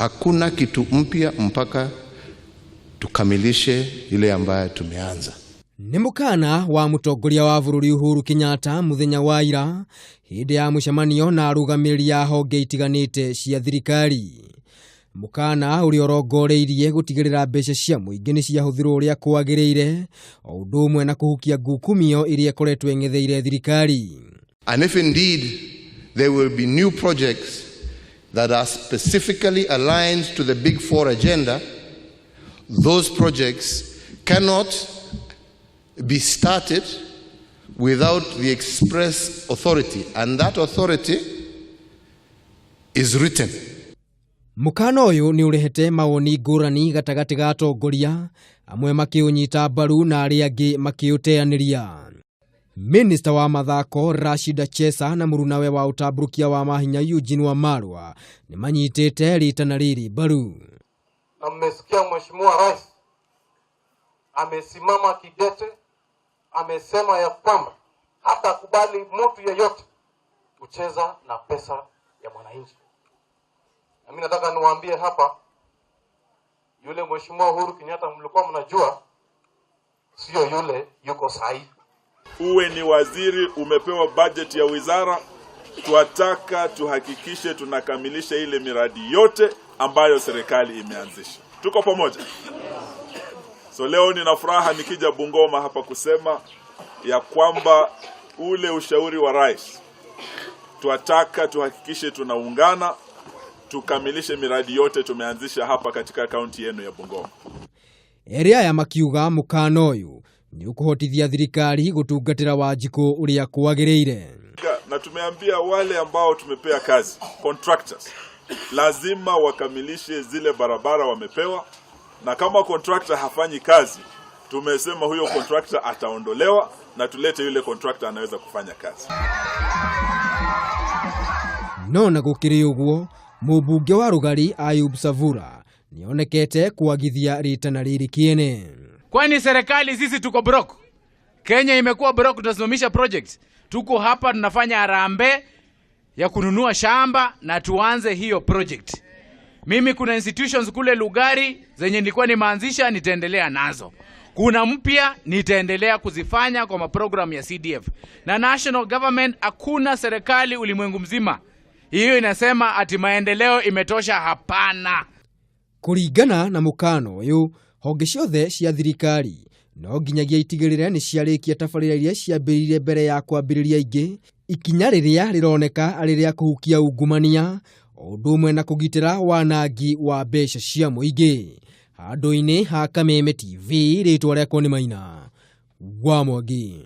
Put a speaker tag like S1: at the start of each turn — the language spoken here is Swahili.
S1: Hakuna kitu mpya mpaka tukamilishe ile ambayo tumeanza.
S2: Ni mukaana wa mutongoria wa bũrũri Uhuru Kenyatta muthenya wa ira hindi ya mucemanio na arugamĩrĩri a honge itiganite cia thirikari. Mukaana uri orongoreirie gutigirira mbeca cia muingi ni ciahuthirwo uria kwagĩrĩire o ũndũ ũmwe na kuhukia ngukumio iria ikoretwo eng'etheire thirikari.
S1: And if indeed there will be new projects that are specifically aligned to the Big Four agenda, those projects cannot be started without the express authority, and that authority is written.
S2: Mukaana uyu ni urehete mawoni ngurani gatagati ga Atongoria, amwe makiunyita mbaru na aria angi makiuteaniria. Minista wa mathako Rashid Achesa na murunawe wa utamburukia wa mahinya Eugene Wamalwa ni manyitite ritana riri mbaru.
S3: Na mmesikia Mheshimiwa Rais amesimama kidete, amesema ya kwamba hata kubali mtu yeyote kucheza na pesa ya mwananchi. Na mimi nataka niwaambie hapa, yule Mheshimiwa Uhuru Kenyatta mlikuwa mnajua sio yule yuko sahihi.
S4: Uwe ni waziri, umepewa budget ya wizara, tuataka tuhakikishe tunakamilisha ile miradi yote ambayo serikali imeanzisha. Tuko pamoja. So leo nina furaha nikija Bungoma hapa kusema ya kwamba ule ushauri wa rais, tuataka tuhakikishe tunaungana, tukamilishe miradi yote tumeanzisha hapa katika kaunti yenu ya Bungoma.
S2: Eria ya makiuga mukaana uyu ni ukuhotithia thirikari gutungatira wajiku uria kwagĩrĩire.
S4: Na tumeambia wale ambao tumepea kazi, contractors, lazima wakamilishe zile barabara wamepewa, na kama contractor hafanyi kazi, tumesema huyo contractor ataondolewa na tulete yule contractor anaweza kufanya kazi.
S2: No na gukiri uguo, mubunge wa Lugari Ayub Savula nionekete kuagithia ritana riri kiene.
S5: Kwani serikali sisi tuko broke? Kenya imekuwa broke, tunasimamisha projects. Tuko hapa tunafanya harambee ya kununua shamba na tuanze hiyo project. Mimi kuna institutions kule Lugari zenye nilikuwa nimeanzisha, nitaendelea nazo. Kuna mpya nitaendelea kuzifanya kwa maprogram ya CDF. Na national government, hakuna serikali ulimwengu mzima hiyo inasema ati maendeleo imetosha. Hapana.
S2: Kuringana na mukaana uyu, honge ciothe cia thirikari no nginyagia itigĩrĩre ni ciarĩkia tabarira iria ciambiriirie mbere ya kwambĩrĩria ingi, ikinya rĩrĩa rĩroneka arĩ rĩa kũhukia ungumania o ũndũ ũmwe na kũgitĩra wanangi wa mbeca cia mũingĩ. Handũ-inĩ ha Kameme TV, rĩtwa rĩakwa nĩ Maina wa Mwangi.